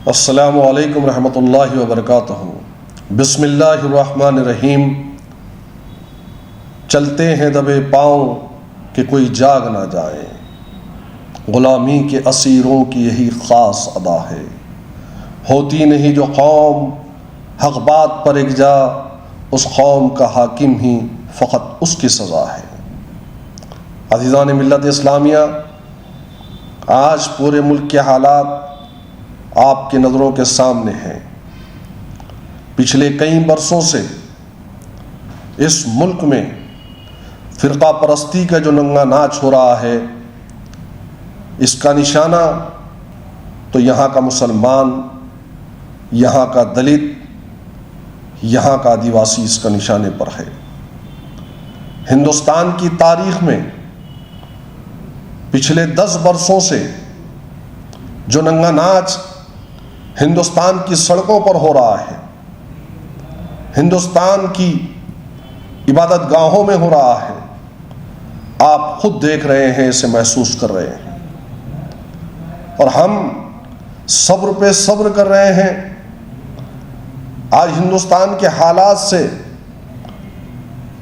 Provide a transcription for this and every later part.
अस्सलामु अलैकुम रहमतुल्लाहि व बरकातहू। बिस्मिल्लाहिर्रहमानिर्रहीम। चलते हैं दबे पाँव कि कोई जाग ना जाए, ग़ुलामी के असीरों की यही ख़ास अदा है। होती नहीं जो कौम हक़ बात पर इकजा, उस कौम का हाकिम ही फ़कत उसकी सज़ा है। अज़ीज़ान मिल्लत इस्लामिया, आज पूरे मुल्क के हालात आपकी नज़रों के सामने हैं। पिछले कई बरसों से इस मुल्क में फ़िरक़ा परस्ती का जो नंगा नाच हो रहा है, इसका निशाना तो यहाँ का मुसलमान, यहाँ का दलित, यहाँ का आदिवासी इसका निशाने पर है। हिंदुस्तान की तारीख़ में पिछले 10 बरसों से जो नंगा नाच हिंदुस्तान की सड़कों पर हो रहा है, हिंदुस्तान की इबादत गाहों में हो रहा है, आप खुद देख रहे हैं, इसे महसूस कर रहे हैं। और हम सब्र पे सब्र कर रहे हैं। आज हिंदुस्तान के हालात से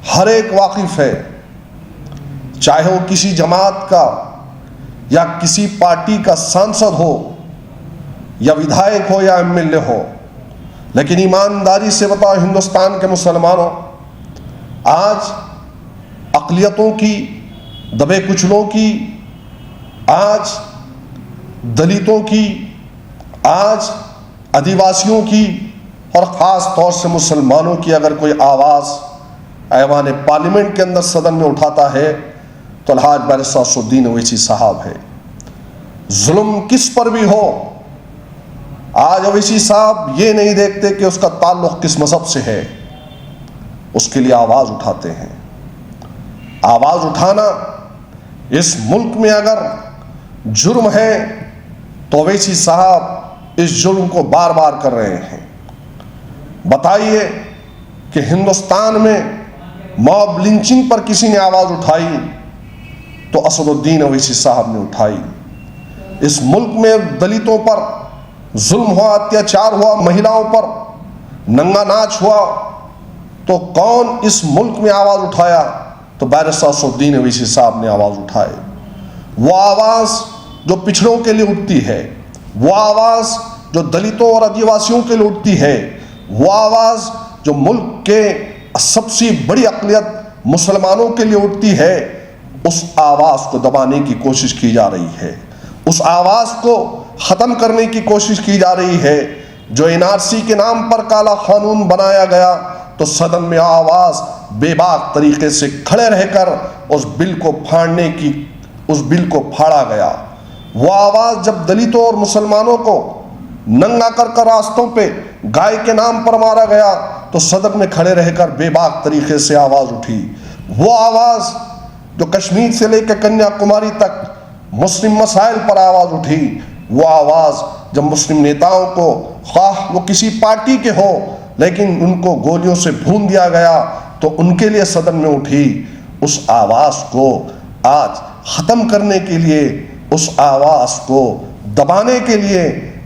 हर एक वाकिफ़ है, चाहे वो किसी जमात का या किसी पार्टी का सांसद हो या विधायक हो या एमएलए हो। लेकिन ईमानदारी से बताओ हिंदुस्तान के मुसलमानों, आज अक़लियतों की, दबे कुचलों की, आज दलितों की, आज आदिवासियों की और ख़ास तौर से मुसलमानों की अगर कोई आवाज़ ऐवान पार्लियामेंट के अंदर सदन में उठाता है तो अलहाज बैरिस्टर असदुद्दीन ओवैसी साहब है। जुल्म किस पर भी हो, आज ओवैसी साहब ये नहीं देखते कि उसका ताल्लुक़ किस मज़हब से है, उसके लिए आवाज़ उठाते हैं। आवाज़ उठाना इस मुल्क में अगर जुर्म है तो ओवैसी साहब इस जुर्म को बार बार कर रहे हैं। बताइए कि हिंदुस्तान में मॉब लिंचिंग पर किसी ने आवाज़ उठाई तो असदुद्दीन ओवैसी साहब ने उठाई। इस मुल्क में दलितों पर जुल्म हुआ, अत्याचार हुआ, महिलाओं पर नंगा नाच हुआ तो कौन इस मुल्क में आवाज़ उठाया? तो बैरिस्टर असदुद्दीन ओवैसी साहब ने आवाज़ उठाए। वो आवाज़ जो पिछड़ों के लिए उठती है, वो आवाज़ जो दलितों और आदिवासियों के लिए उठती है, वो आवाज़ जो मुल्क के सबसे बड़ी अक़लियत मुसलमानों के लिए उठती है, उस आवाज़ को दबाने की कोशिश की जा रही है, उस आवाज़ को ख़त्म करने की कोशिश की जा रही है। जो एनआरसी के नाम पर काला कानून बनाया गया तो सदन में आवाज़ बेबाक तरीके से खड़े रहकर उस बिल को फाड़ा गया। वो आवाज़ जब दलितों और मुसलमानों को नंगा कर रास्तों पे गाय के नाम पर मारा गया तो सदन में खड़े रहकर बेबाक तरीके से आवाज़ उठी। वो आवाज़ जो कश्मीर से लेकर कन्याकुमारी तक मुस्लिम मसाइल पर आवाज़ उठी, वो आवाज़ जब मुस्लिम नेताओं को, ख़्वाह वो किसी पार्टी के हो लेकिन उनको गोलियों से भून दिया गया तो उनके लिए सदन में उठी। उस आवाज़ को आज ख़त्म करने के लिए, उस आवाज़ को दबाने के लिए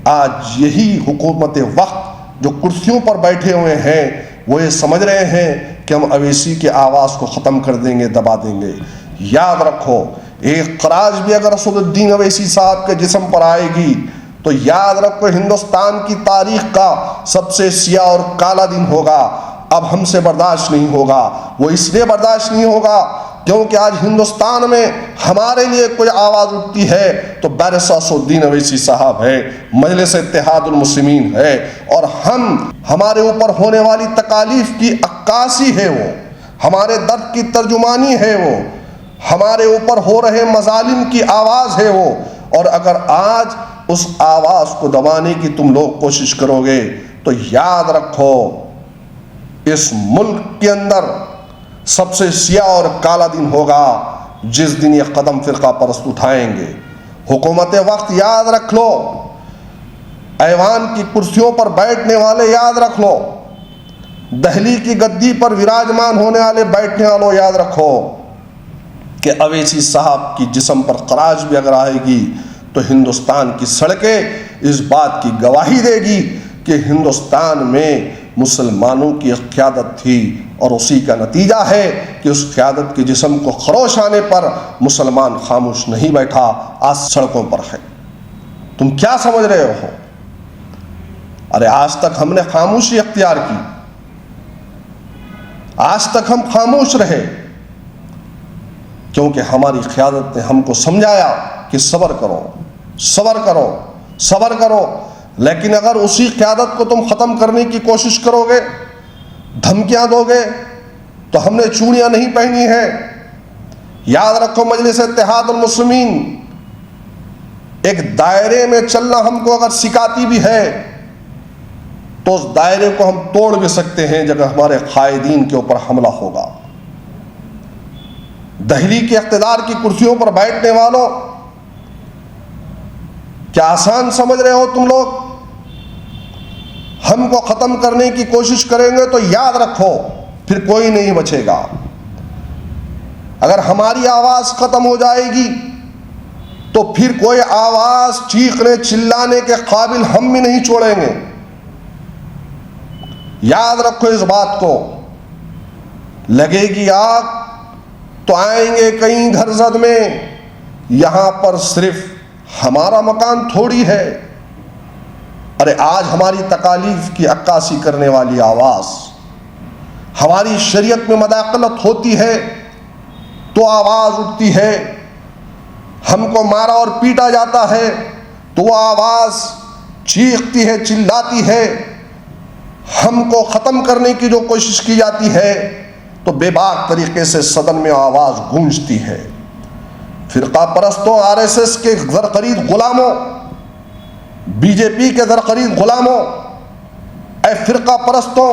आज यही हुकूमत वक्त जो कुर्सियों पर बैठे हुए हैं वो ये समझ रहे हैं कि हम ओवैसी की आवाज़ को ख़त्म कर देंगे, दबा देंगे। याद रखो, एक खराज भी अगर असदुद्दीन ओवैसी साहब के जिस्म पर आएगी तो याद रखो हिंदुस्तान की तारीख़ का सबसे सियाह और काला दिन होगा। अब हमसे बर्दाश्त नहीं होगा। वो इसलिए बर्दाश्त नहीं होगा क्योंकि आज हिंदुस्तान में हमारे लिए कोई आवाज़ उठती है तो बैरिस्टर असदुद्दीन ओवैसी साहब है, मजलिस इत्तेहादुल मुस्लिमीन है, और हमारे ऊपर होने वाली तकालीफ की अक्कासी है, वो हमारे दर्द की तर्जुमानी है, वो हमारे ऊपर हो रहे मजालिम की आवाज़ है वो। और अगर आज उस आवाज़ को दबाने की तुम लोग कोशिश करोगे तो याद रखो इस मुल्क के अंदर सबसे सियाह और काला दिन होगा जिस दिन ये कदम फ़िरक़ा परस्त उठाएंगे। हुकूमत वक्त याद रख लो, ऐवान की कुर्सियों पर बैठने वाले याद रख लो, दहली की गद्दी पर विराजमान होने वाले बैठने वालों याद रखो कि ओवैसी साहब की जिस्म पर खराज भी अगर आएगी तो हिंदुस्तान की सड़कें इस बात की गवाही देगी कि हिंदुस्तान में मुसलमानों की एक क़यादत थी और उसी का नतीजा है कि उस क़यादत के जिस्म को खरोश आने पर मुसलमान खामोश नहीं बैठा, आज सड़कों पर है। तुम क्या समझ रहे हो? अरे आज तक हमने खामोशी अख्तियार की, आज तक हम खामोश रहे क्योंकि हमारी क़यादत ने हमको समझाया कि सब्र करो, सब्र करो, सब्र करो। लेकिन अगर उसी क़यादत को तुम ख़त्म करने की कोशिश करोगे, धमकियां दोगे, तो हमने चूड़ियां नहीं पहनी है। याद रखो, मजलिस इत्तेहादुल मुस्लिमीन एक दायरे में चलना हमको अगर सिखाती भी है तो उस दायरे को हम तोड़ भी सकते हैं जब हमारे कायदीन के ऊपर हमला होगा। दहली के इख्तिदार की कुर्सियों पर बैठने वालों, क्या आसान समझ रहे हो तुम लोग? हमको खत्म करने की कोशिश करेंगे तो याद रखो फिर कोई नहीं बचेगा। अगर हमारी आवाज खत्म हो जाएगी तो फिर कोई आवाज चीखने चिल्लाने के काबिल हम भी नहीं छोड़ेंगे। याद रखो इस बात को। लगेगी आग तो आएंगे कई घर जद में, यहां पर सिर्फ हमारा मकान थोड़ी है। अरे आज हमारी तकालीफ की अक्कासी करने वाली आवाज, हमारी शरीयत में मदाखलत होती है तो आवाज उठती है। हमको मारा और पीटा जाता है तो वह आवाज चीखती है, चिल्लाती है। हमको खत्म करने की जो कोशिश की जाती है तो बेबाक तरीके से सदन में आवाज गूंजती है। फिरका परस्तों, आरएसएस के ज़रख़रीद गुलामों, बीजेपी के ज़रख़रीद गुलामों, ऐ फिरका परस्तों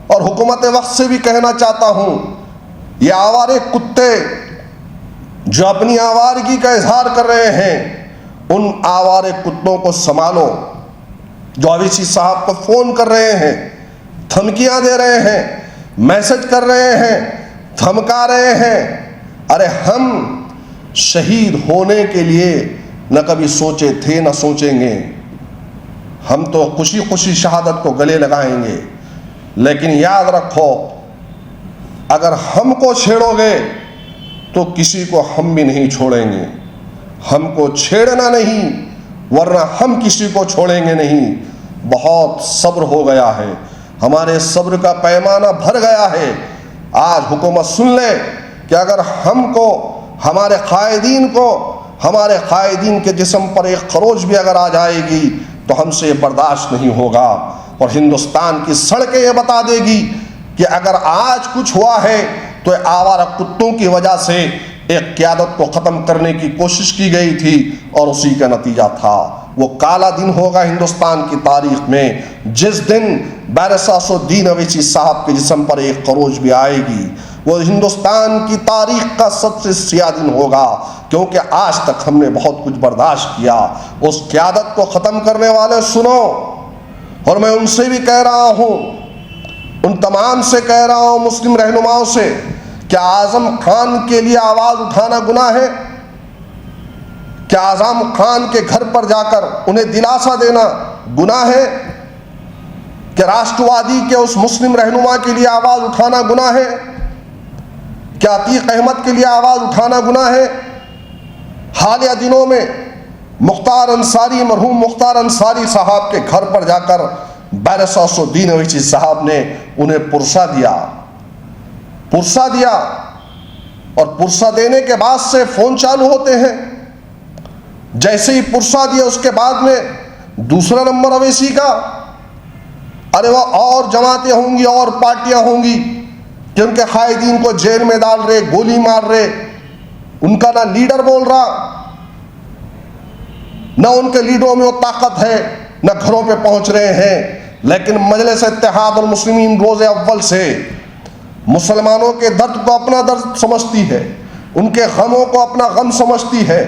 और हुकूमत वक्त से भी कहना चाहता हूं, ये आवारे कुत्ते जो अपनी आवारगी का इजहार कर रहे हैं, उन आवारे कुत्तों को संभालो। जो अवीसी साहब को फोन कर रहे हैं, धमकियां दे रहे हैं, मैसेज कर रहे हैं, धमका रहे हैं। अरे हम शहीद होने के लिए न कभी सोचे थे न सोचेंगे। हम तो खुशी खुशी शहादत को गले लगाएंगे। लेकिन याद रखो, अगर हमको छेड़ोगे तो किसी को हम भी नहीं छोड़ेंगे। हमको छेड़ना नहीं, वरना हम किसी को छोड़ेंगे नहीं। बहुत सब्र हो गया है, हमारे सब्र का पैमाना भर गया है। आज हुकूमत सुन ले कि अगर हमको, हमारे कायदीन को, हमारे कायदीन के जिस्म पर एक खरोच भी अगर आ जाएगी तो हमसे ये बर्दाश्त नहीं होगा। और हिंदुस्तान की सड़कें ये बता देगी कि अगर आज कुछ हुआ है तो आवारा कुत्तों की वजह से एक क़यादत को ख़त्म करने की कोशिश की गई थी और उसी का नतीजा था। वो काला दिन होगा हिंदुस्तान की तारीख में जिस दिन बैरिस्टर असदुद्दीन अवैसी साहब के जिस्म पर एक खरोच भी आएगी। वो हिंदुस्तान की तारीख का सबसे स्याह दिन होगा, क्योंकि आज तक हमने बहुत कुछ बर्दाश्त किया। उस क़यादत को ख़त्म करने वाले सुनो, और मैं उनसे भी कह रहा हूँ, उन तमाम से कह रहा हूँ, मुस्लिम रहनुमाओं से, क्या आज़म खान के लिए आवाज़ उठाना गुनाह है? क्या आज़म खान के घर पर जाकर उन्हें दिलासा देना गुनाह है? क्या राष्ट्रवादी के उस मुस्लिम रहनुमा के लिए आवाज़ उठाना गुनाह है? क्या अतीक अहमद के लिए आवाज़ उठाना गुनाह है? हालिया दिनों में मुख्तार अंसारी, मरहूम मुख्तार अंसारी साहब के घर पर जाकर बैरिस्टर असदुद्दीन अवैसी साहब ने उन्हें पुरसा दिया, पुरसा दिया। और पुरसा देने के बाद से फ़ोन चालू होते हैं। जैसे ही पुरसा दिया उसके बाद में दूसरा नंबर अवैसी का। अरे वह और जमातें होंगी और पार्टियां होंगी कि उनके कायदीन को जेल में डाल रहे, गोली मार रहे, उनका ना लीडर बोल रहा, न उनके लीडरों में वो ताकत है, न घरों पे पहुंच रहे हैं। लेकिन मजलिस इत्तेहादुल मुस्लिमीन रोज़े अव्वल से मुसलमानों के दर्द को अपना दर्द समझती है, उनके गमों को अपना गम समझती है।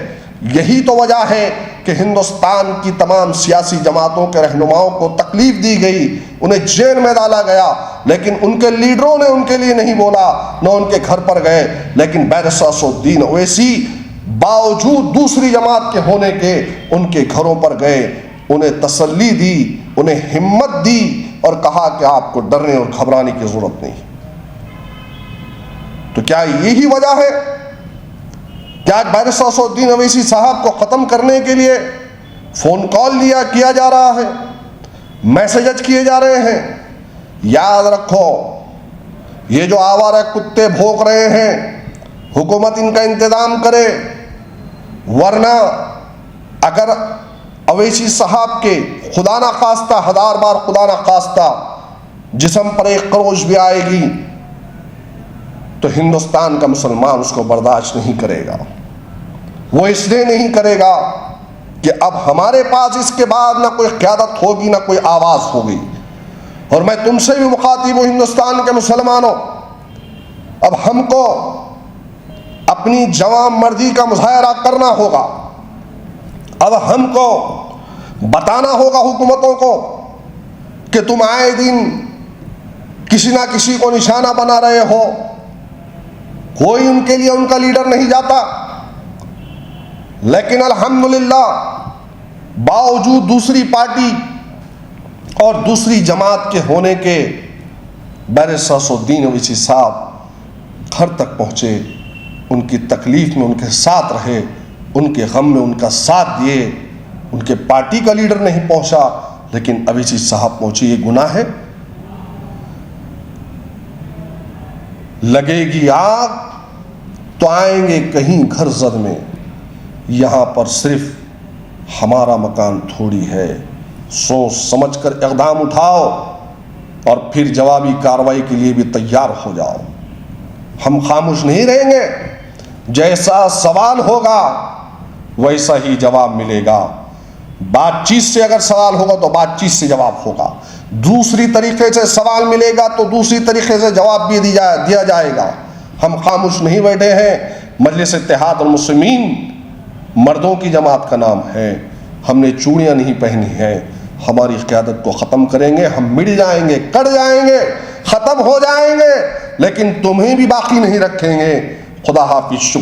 यही तो वजह है कि हिंदुस्तान की तमाम सियासी जमातों के रहनुमाओं को तकलीफ दी गई, उन्हें जेल में डाला गया, लेकिन उनके लीडरों ने उनके लिए नहीं बोला, न उनके घर पर गए। लेकिन बैरिस्टर असदुद्दीन ओवैसी बावजूद दूसरी जमात के होने के उनके घरों पर गए, उन्हें तसल्ली दी, उन्हें हिम्मत दी और कहा कि आपको डरने और घबराने की जरूरत नहीं। तो क्या यही वजह है कि आज बैरिस्टर असदुद्दीन अवैसी साहब को खत्म करने के लिए फोन कॉल किया जा रहा है, मैसेजेस किए जा रहे हैं? याद रखो, ये जो आवारा कुत्ते भौंक रहे हैं, हुकूमत इनका इंतजाम करे, वरना अगर अवैसी साहब के खुदा ना खास्ता, हजार बार खुदा ना खास्ता, जिस्म पर एक क्रोश भी आएगी तो हिंदुस्तान का मुसलमान उसको बर्दाश्त नहीं करेगा। वो इसलिए नहीं करेगा कि अब हमारे पास इसके बाद ना कोई क़यादत होगी, ना कोई आवाज़ होगी। और मैं तुमसे भी मुखातिब हूँ, हिंदुस्तान के मुसलमानों, अब हमको अपनी जवान मर्दी का मुजाहरा करना होगा। अब हमको बताना होगा हुकूमतों को कि तुम आए दिन किसी ना किसी को निशाना बना रहे हो, कोई उनके लिए उनका लीडर नहीं जाता। लेकिन अल्हम्दुलिल्लाह, बावजूद दूसरी पार्टी और दूसरी जमात के होने के, बैरिस्टर असदुद्दीन अवैसी साहब घर तक पहुँचे, उनकी तकलीफ़ में उनके साथ रहे, उनके गम में उनका साथ दिए। उनके पार्टी का लीडर नहीं पहुँचा, लेकिन अवैसी साहब पहुँचे। ये गुनाह है? लगेगी आग तो आएंगे कहीं घर जद में, यहाँ पर सिर्फ हमारा मकान थोड़ी है। सोच समझ कर इक़दाम उठाओ और फिर जवाबी कार्रवाई के लिए भी तैयार हो जाओ। हम खामोश नहीं रहेंगे। जैसा सवाल होगा वैसा ही जवाब मिलेगा। बातचीत से अगर सवाल होगा तो बातचीत से जवाब होगा, दूसरी तरीके से सवाल मिलेगा तो दूसरी तरीके से जवाब भी दिया जाएगा। हम खामोश नहीं बैठे हैं। मजलिस इत्तेहाद और मुस्लिमीन मर्दों की जमात का नाम है। हमने चूड़ियाँ नहीं पहनी हैं। हमारी क़यादत को ख़त्म करेंगे। हम मिट जाएंगे, कट जाएंगे, ख़त्म हो जाएंगे, लेकिन तुम्हें भी बाकी नहीं रखेंगे। खुदा हाफिज़। शुक्रिया।